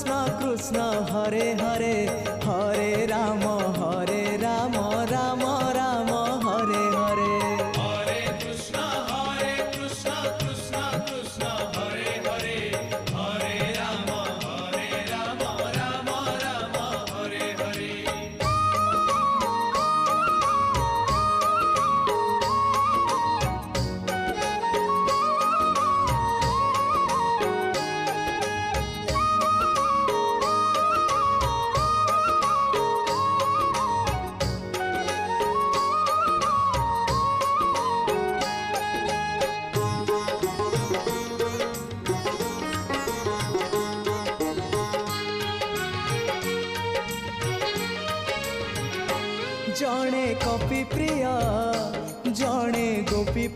कृष्ण कृष्ण हरे हरे हरे राम राम राम हरे हरे। हरे कृष्ण कृष्ण कृष्ण हरे हरे हरे राम राम राम हरे हरे। जड़े कपि प्रिय जड़े गोपी